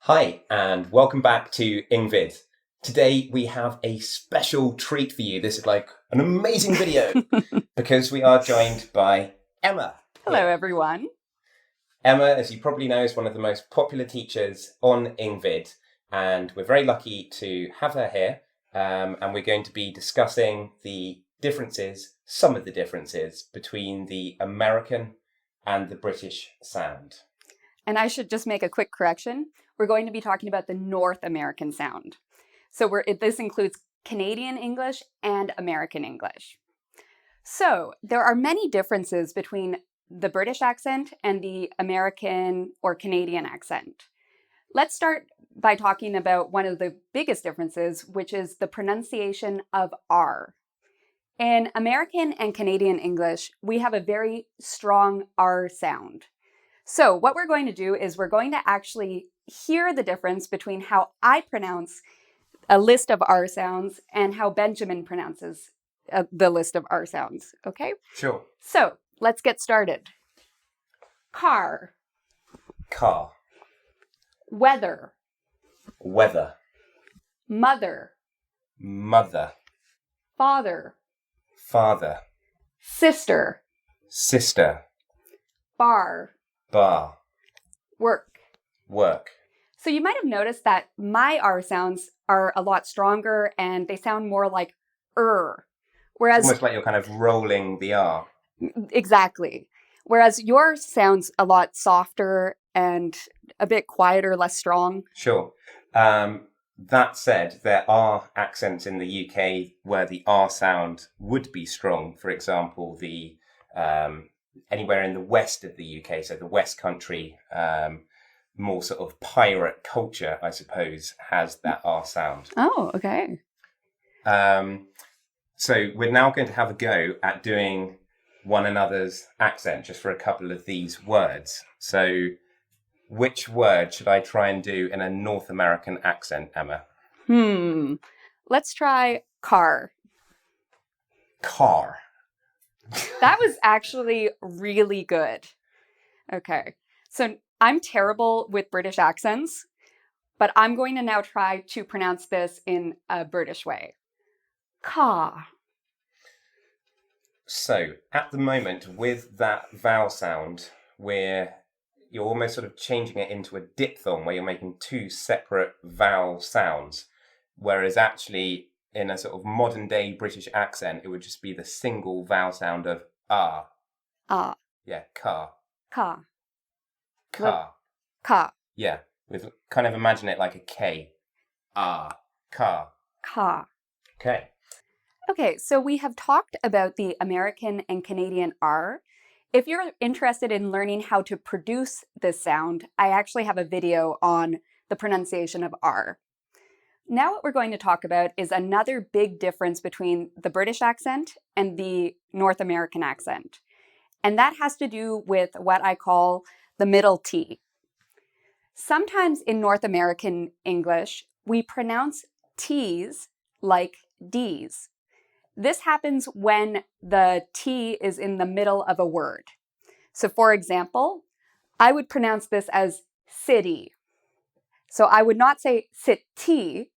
Hi, and welcome back to engVid. Today we have a special treat for you. This is like an amazing video because we are joined by Emma. Hello, everyone. Emma, as you probably know, is one of the most popular teachers on engVid, and we're very lucky to have her here. And we're going to be discussing some of the differences between the American and the British sound. And I should just make a quick correction. We're going to be talking about the North American sound. So this includes Canadian English and American English. So there are many differences between the British accent and the American or Canadian accent. Let's start by talking about one of the biggest differences, which is the pronunciation of R. In American and Canadian English, we have a very strong R sound. So what we're going to do is we're going to actually hear the difference between how I pronounce a list of R sounds and how Benjamin pronounces the list of R sounds, okay? Sure. So let's get started. Car. Car. Weather. Weather. Mother. Mother. Father. Father. Sister. Sister. Bar. Bar. Work. Work. So you might have noticed that my R sounds are a lot stronger and they sound more like whereas Almost like you're kind of rolling the R. Exactly. Whereas yours sounds a lot softer and a bit quieter, less strong. Sure. That said, there are accents in the UK where the R sound would be strong. For example, the anywhere in the west of the UK, so the West Country, more sort of pirate culture, I suppose, has that R sound. Oh, okay. So we're now going to have a go at doing one another's accent just for a couple of these words. So which word should I try and do in a North American accent, Emma? Let's try car. Car. That was actually really good. Okay. So I'm terrible with British accents, but I'm going to now try to pronounce this in a British way. Car. So at the moment, with that vowel sound, you're almost sort of changing it into a diphthong where you're making two separate vowel sounds. Whereas actually in a sort of modern day British accent, it would just be the single vowel sound of ah. Ah. Yeah, car. Car. Car. Car. Yeah, with kind of imagine it like a K. Ah, car. Car. Okay. Okay, so we have talked about the American and Canadian R. If you're interested in learning how to produce this sound, I actually have a video on the pronunciation of R. Now what we're going to talk about is another big difference between the British accent and the North American accent. And that has to do with what I call the middle T. Sometimes in North American English, we pronounce T's like D's. This happens when the T is in the middle of a word. So for example, I would pronounce this as city. So I would not say city.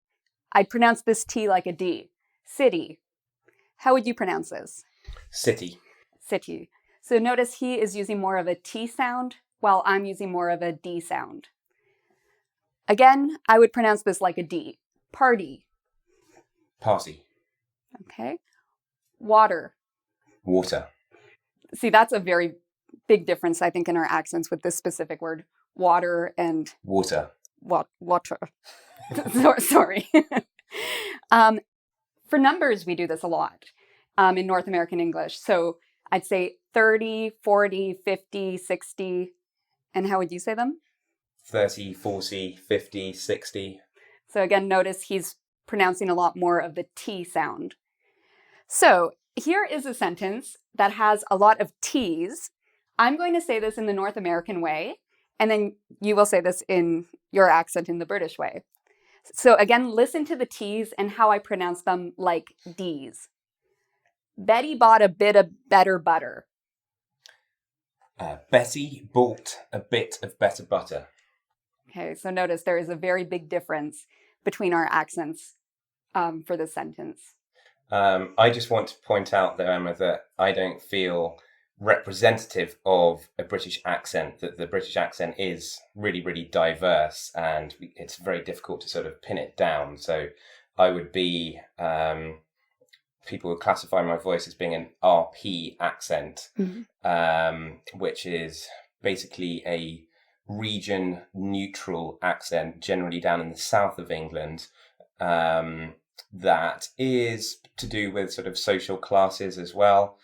I'd pronounce this T like a D. City. How would you pronounce this? City. City. So notice he is using more of a T sound while I'm using more of a D sound. Again, I would pronounce this like a D. Party. Party. Okay. Water. Water. See, that's a very big difference, I think, in our accents with this specific word. Water and... Water. Water. Sorry. For numbers, we do this a lot in North American English. So I'd say 30, 40, 50, 60. And how would you say them? 30, 40, 50, 60. So again, notice he's pronouncing a lot more of the T sound. So here is a sentence that has a lot of T's. I'm going to say this in the North American way, and then you will say this in your accent in the British way. So again, listen to the T's and how I pronounce them like D's. Betty bought a bit of better butter. Betty bought a bit of better butter. Okay, so notice there is a very big difference between our accents for this sentence. I just want to point out, though, Emma, that I don't feel representative of a British accent, that the British accent is really, really diverse and it's very difficult to sort of pin it down. So I would be, people would classify my voice as being an RP accent, which is basically a region neutral accent, generally down in the south of England, that is to do with sort of social classes as well.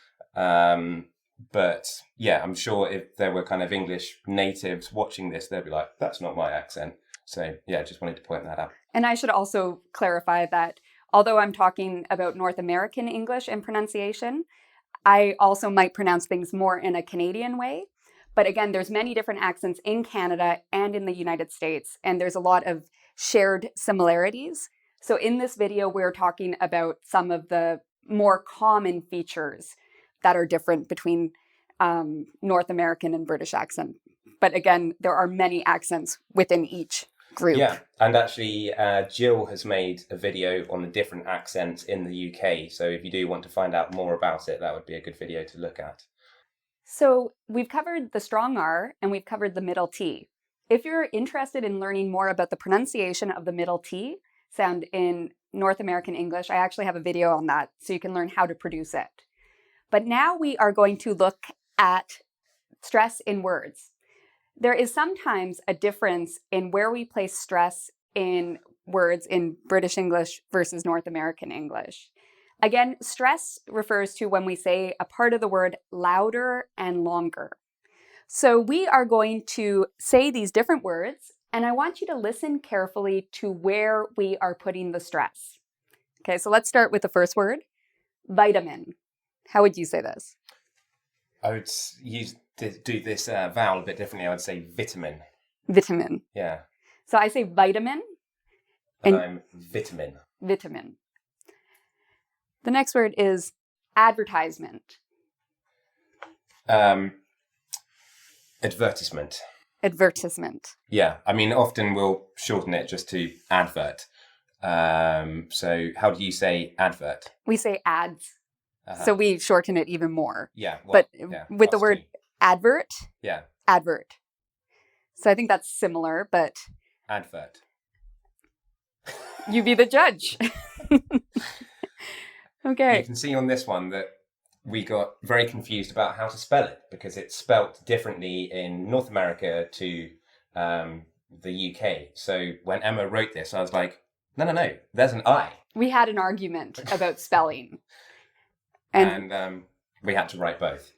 But yeah, I'm sure if there were kind of English natives watching this, they'd be like, that's not my accent. So yeah, just wanted to point that out. And I should also clarify that although I'm talking about North American English and pronunciation, I also might pronounce things more in a Canadian way. But again, there's many different accents in Canada and in the United States, and there's a lot of shared similarities. So in this video, we're talking about some of the more common features that are different between North American and British accent. But again, there are many accents within each group. Yeah, and actually Jill has made a video on the different accents in the UK. So if you do want to find out more about it, that would be a good video to look at. So we've covered the strong R and we've covered the middle T. If you're interested in learning more about the pronunciation of the middle T sound in North American English, I actually have a video on that so you can learn how to produce it. But now we are going to look at stress in words. There is sometimes a difference in where we place stress in words in British English versus North American English. Again, stress refers to when we say a part of the word louder and longer. So we are going to say these different words, and I want you to listen carefully to where we are putting the stress. Okay, so let's start with the first word, vitamin. How would you say this? I would do this vowel a bit differently. I would say vitamin. Vitamin. Yeah. So I say vitamin. And I'm vitamin. Vitamin. The next word is advertisement. Advertisement. Advertisement. Yeah, I mean, often we'll shorten it just to advert. So how do you say advert? We say ads. So we shorten it even more. Yeah. Well, but yeah, with the word advert, yeah, advert. So I think that's similar, but advert. You be the judge. Okay. You can see on this one that we got very confused about how to spell it because it's spelt differently in North America to the UK. So when Emma wrote this, I was like, no, there's an I. We had an argument about spelling. And we had to write both.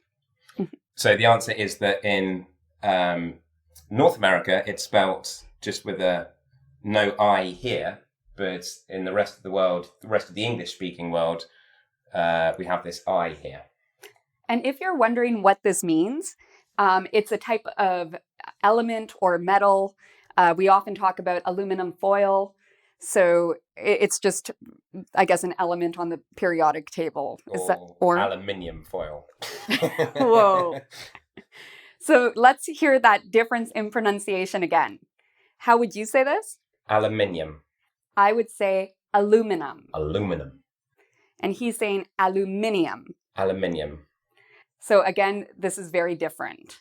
So the answer is that in North America, it's spelt just with no I here, but in the rest of the world, the rest of the English-speaking world, we have this I here. And if you're wondering what this means, it's a type of element or metal. We often talk about aluminum foil. So it's just, I guess, an element on the periodic table. Or aluminium foil. Whoa. So let's hear that difference in pronunciation again. How would you say this? Aluminium. I would say aluminum. Aluminum. And he's saying aluminium. Aluminium. So again, this is very different.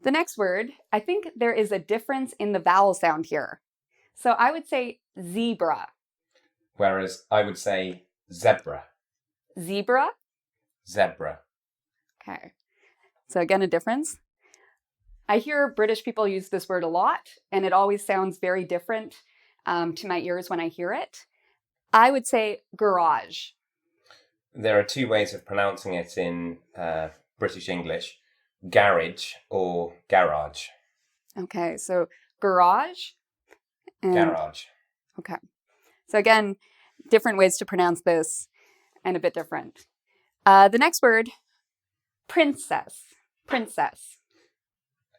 The next word, I think there is a difference in the vowel sound here. So I would say zebra. Whereas I would say zebra. Zebra? Zebra. Okay. So again, a difference. I hear British people use this word a lot, and it always sounds very different to my ears when I hear it. I would say garage. There are two ways of pronouncing it in British English. Garage or garage. Okay, so garage. Garage. Okay. So again, different ways to pronounce this and a bit different. The next word, princess. Princess.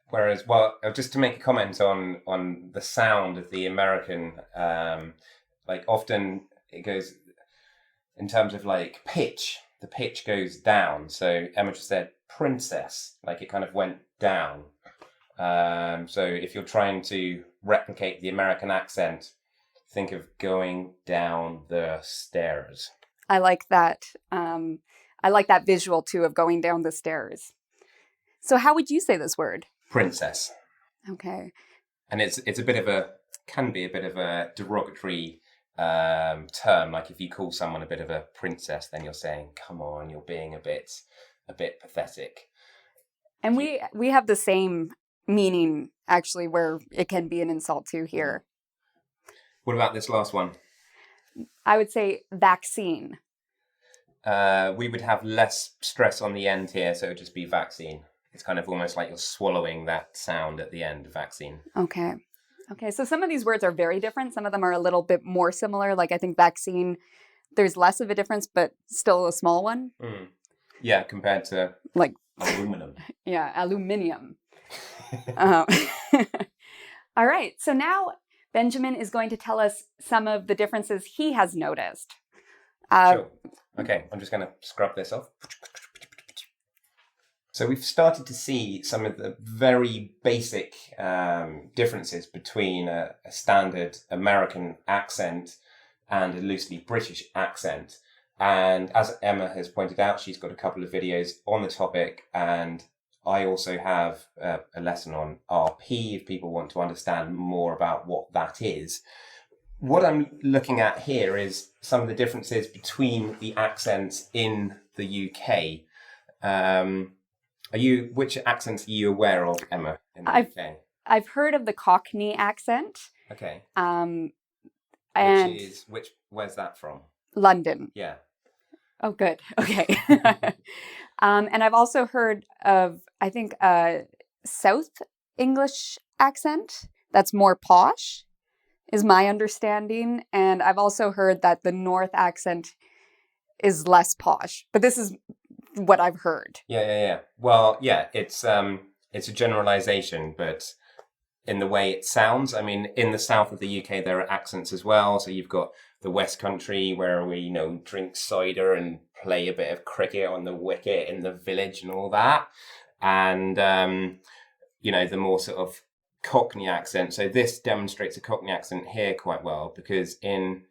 Whereas, well, just to make a comment on the sound of the American, like often it goes in terms of like pitch, the pitch goes down. So Emma just said princess, like it kind of went down. So if you're trying to replicate the American accent, think of going down the stairs. I like that. I like that visual too of going down the stairs. So how would you say this word? Princess. Okay. And it's a bit of can be a bit of a derogatory term. Like if you call someone a bit of a princess, then you're saying, come on, you're being a bit pathetic. And we have the same meaning, actually, where it can be an insult too here. What about this last one? I would say vaccine. We would have less stress on the end here, so it would just be vaccine. It's kind of almost like you're swallowing that sound at the end, vaccine. Okay. So some of these words are very different. Some of them are a little bit more similar. Like I think vaccine, there's less of a difference, but still a small one. Mm. Yeah, compared to like aluminum. Yeah, aluminium. All right. So now Benjamin is going to tell us some of the differences he has noticed. Sure. Okay, I'm just going to scrub this off. So we've started to see some of the very basic differences between a standard American accent and a loosely British accent. And as Emma has pointed out, she's got a couple of videos on the topic, and I also have a lesson on RP if people want to understand more about what that is. What I'm looking at here is some of the differences between the accents in the UK. Which accents are you aware of, Emma, in the UK? I've heard of the Cockney accent. Okay. And where's that from? London. Yeah. Oh, good. Okay. And I've also heard of, I think, South English accent that's more posh, is my understanding. And I've also heard that the North accent is less posh. But this is what I've heard. Yeah. Well, yeah, it's a generalization, but in the way it sounds, I mean, in the south of the UK, there are accents as well. So you've got the West Country where we, drink cider and play a bit of cricket on the wicket in the village and all that. And, the more sort of Cockney accent. So this demonstrates a Cockney accent here quite well, because in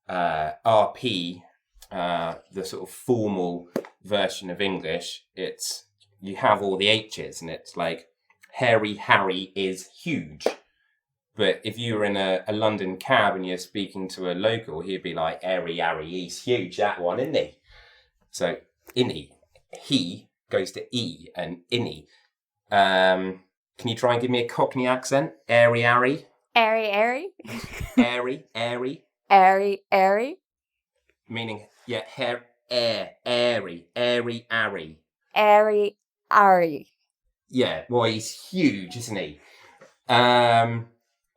RP, the sort of formal version of English, you have all the H's, and it's like Hairy Harry is huge. But if you were in a London cab and you're speaking to a local, he'd be like, Hairy Harry, he's huge, that one, isn't he? So innie, he goes to E and innie. Can you try and give me a Cockney accent? Airy, airy. Airy, airy. Airy, airy. Airy, airy. Meaning, yeah, airy, airy, airy. Airy, airy. Yeah, well, he's huge, isn't he?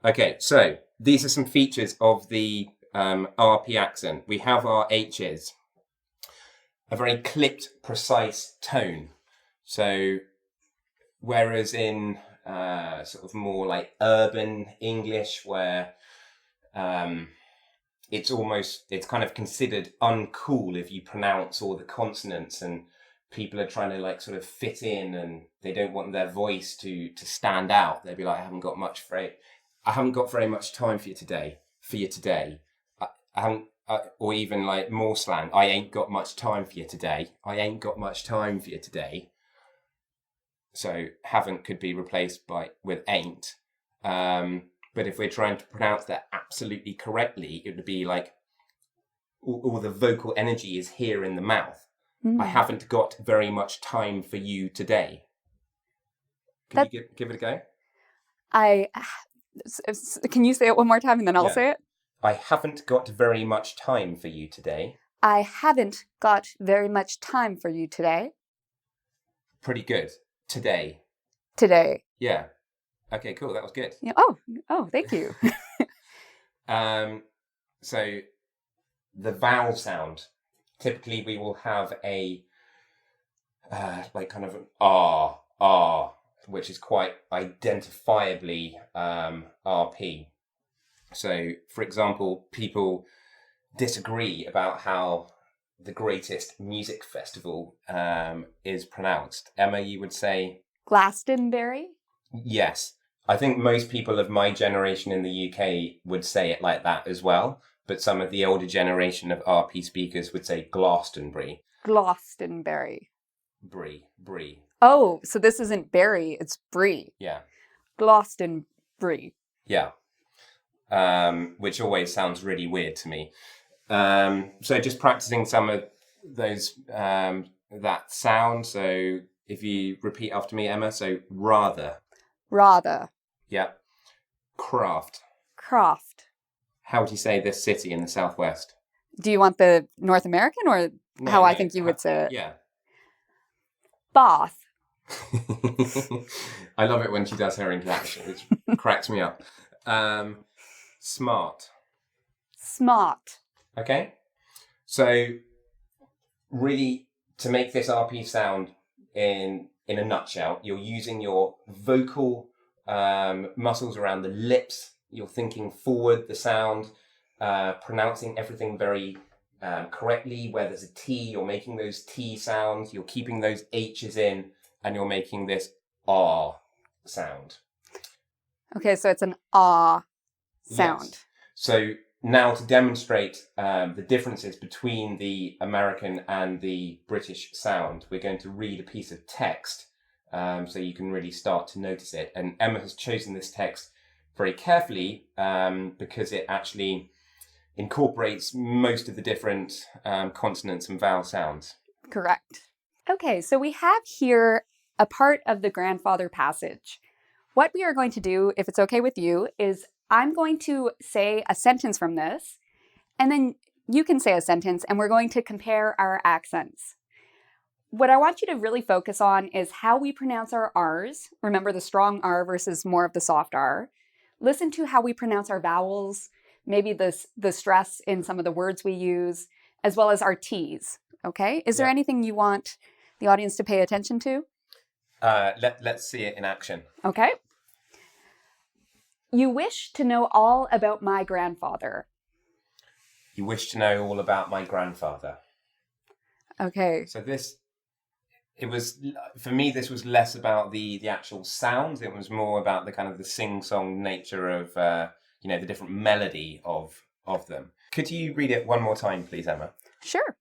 Okay, so these are some features of the RP accent. We have our H's. A very clipped, precise tone. So, whereas in sort of more like urban English, where it's kind of considered uncool if you pronounce all the consonants, and people are trying to like sort of fit in, and they don't want their voice to stand out. They'd be like, I haven't got very much time for you today. I haven't. Or even like more slang, I ain't got much time for you today. I ain't got much time for you today. So haven't could be replaced with ain't. But if we're trying to pronounce that absolutely correctly, it would be like all the vocal energy is here in the mouth. I haven't got very much time for you today. Can you give it a go? Can you say it one more time and then I'll say it? I haven't got very much time for you today. I haven't got very much time for you today. Pretty good. Today. Yeah. Okay, cool. That was good. Yeah. Oh, thank you. So the vowel sound. Typically, we will have a like kind of an R, which is quite identifiably RP. So, for example, people disagree about how the greatest music festival is pronounced. Emma, you would say? Glastonbury. Yes. I think most people of my generation in the UK would say it like that as well. But some of the older generation of RP speakers would say Glastonbury. Glastonbury. Brie. Oh, so this isn't berry, it's brie. Yeah. Glastonbury. Yeah. Which always sounds really weird to me. So just practicing some of those, that sound. So if you repeat after me, Emma, so rather. Rather. Yeah. Craft. Craft. How would you say this city in the southwest? Do you want the North American or how I think you would say it? Yeah. Bath. I love it when she does her inflection. It cracks me up. Smart. Smart. Okay. So really, to make this RP sound in a nutshell, you're using your vocal muscles around the lips. You're thinking forward the sound, pronouncing everything very correctly. Where there's a T, you're making those T sounds. You're keeping those H's in, and you're making this R sound. Okay, so it's an ah sound. Yes. So now to demonstrate the differences between the American and the British sound, we're going to read a piece of text so you can really start to notice it. And Emma has chosen this text very carefully because it actually incorporates most of the different consonants and vowel sounds. Correct. Okay, so we have here a part of the grandfather passage. What we are going to do, if it's okay with you, is I'm going to say a sentence from this, and then you can say a sentence, and we're going to compare our accents. What I want you to really focus on is how we pronounce our R's. Remember the strong R versus more of the soft R. Listen to how we pronounce our vowels, maybe the stress in some of the words we use, as well as our T's. Okay? Is there anything you want the audience to pay attention to? Let's see it in action. Okay. You wish to know all about my grandfather. You wish to know all about my grandfather. Okay. So for me, this was less about the actual sounds. It was more about the kind of the sing-song nature of, the different melody of them. Could you read it one more time, please, Emma? Sure.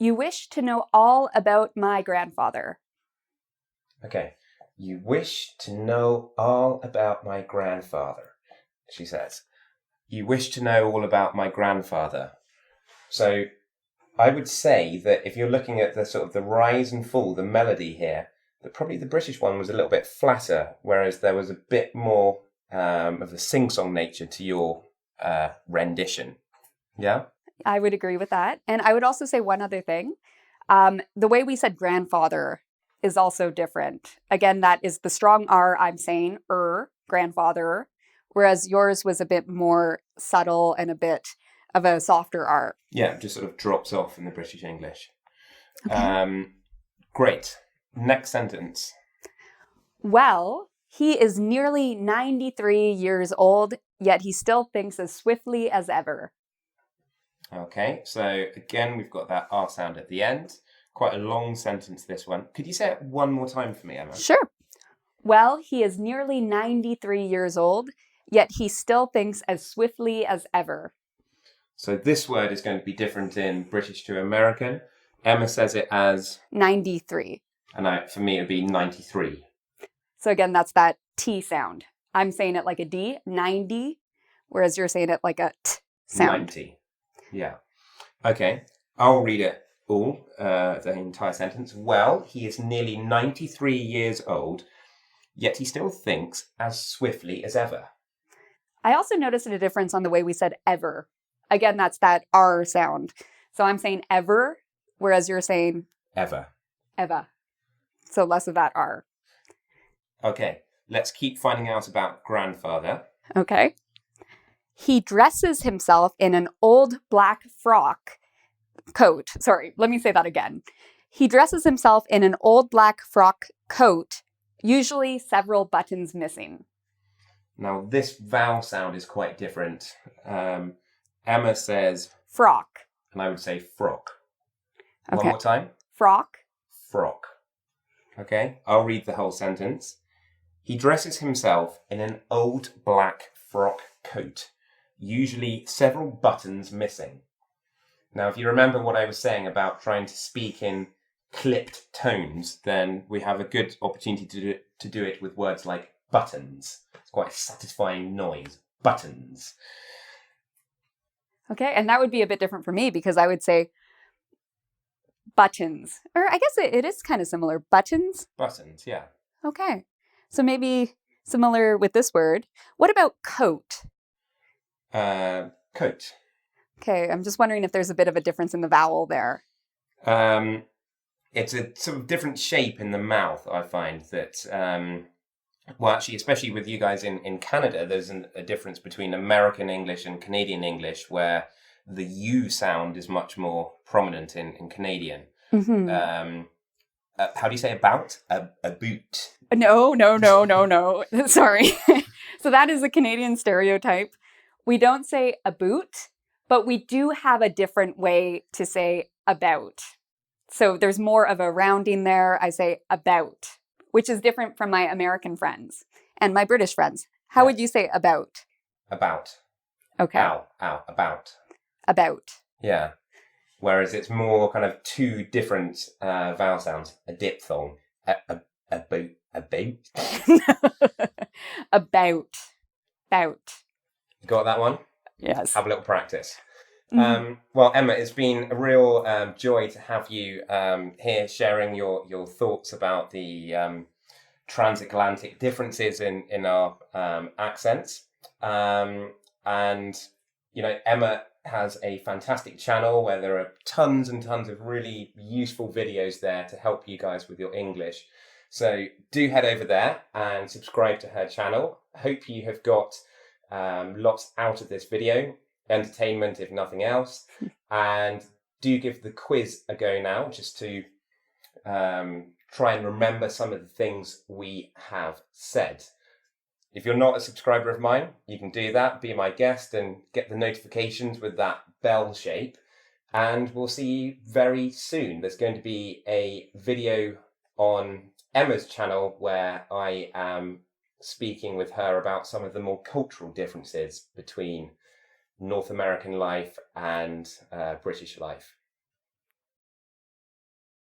You wish to know all about my grandfather. Okay. You wish to know all about my grandfather, she says. You wish to know all about my grandfather. So I would say that if you're looking at the sort of the rise and fall, the melody here, that probably the British one was a little bit flatter, whereas there was a bit more of a sing-song nature to your rendition. Yeah? I would agree with that. And I would also say one other thing. The way we said grandfather is also different. Again, that is the strong R I'm saying, grandfather, whereas yours was a bit more subtle and a bit of a softer R. Yeah, it just sort of drops off in the British English. Okay. Great. Next sentence. Well, he is nearly 93 years old, yet he still thinks as swiftly as ever. Okay, so again, we've got that R sound at the end. Quite a long sentence, this one. Could you say it one more time for me, Emma? Sure. Well, he is nearly 93 years old, yet he still thinks as swiftly as ever. So this word is going to be different in British to American. Emma says it as 93. And for me, it would be 93. So again, that's that T sound. I'm saying it like a D, 90, whereas you're saying it like a T sound. 90. Yeah. Okay. I'll read it all, the entire sentence. Well, he is nearly 93 years old, yet he still thinks as swiftly as ever. I also noticed a difference on the way we said ever. Again, that's that R sound. So I'm saying ever, whereas you're saying Ever. Eva. So less of that R. Okay, let's keep finding out about grandfather. Okay. He dresses himself in an old black coat. Sorry, let me say that again. He dresses himself in an old black frock coat, usually several buttons missing. Now, this vowel sound is quite different. Emma says frock. And I would say frock. Okay. One more time. Frock. Frock. Okay, I'll read the whole sentence. He dresses himself in an old black frock coat, usually several buttons missing. Now, if you remember what I was saying about trying to speak in clipped tones, then we have a good opportunity to do it with words like buttons. It's quite a satisfying noise. Buttons. Okay, and that would be a bit different for me because I would say buttons. Or I guess it is kind of similar. Buttons? Buttons, yeah. Okay. So maybe similar with this word. What about coat? Coat. Okay, I'm just wondering if there's a bit of a difference in the vowel there. It's a sort of different shape in the mouth, I find that, well, actually, especially with you guys in Canada, there's a difference between American English and Canadian English where the U sound is much more prominent in Canadian. Mm-hmm. How do you say about? A boot. No. Sorry. So that is a Canadian stereotype. We don't say a boot, but we do have a different way to say about. So there's more of a rounding there. I say about, which is different from my American friends and my British friends. How would you say about? About. Okay. Ow, about. About. Yeah. Whereas it's more kind of two different vowel sounds. A diphthong. About. About. You got that one? Yes. Have a little practice. Mm-hmm. Well, Emma, it's been a real joy to have you here sharing your thoughts about the transatlantic differences in our accents. And, you know, Emma has a fantastic channel where there are tons and tons of really useful videos there to help you guys with your English. So do head over there and subscribe to her channel. Hope you have got lots out of this video. Entertainment, if nothing else. And do give the quiz a go now, just to try and remember some of the things we have said. If you're not a subscriber of mine, you can do that, be my guest and get the notifications with that bell shape. And we'll see you very soon. There's going to be a video on Emma's channel where I am speaking with her about some of the more cultural differences between North American life and British life.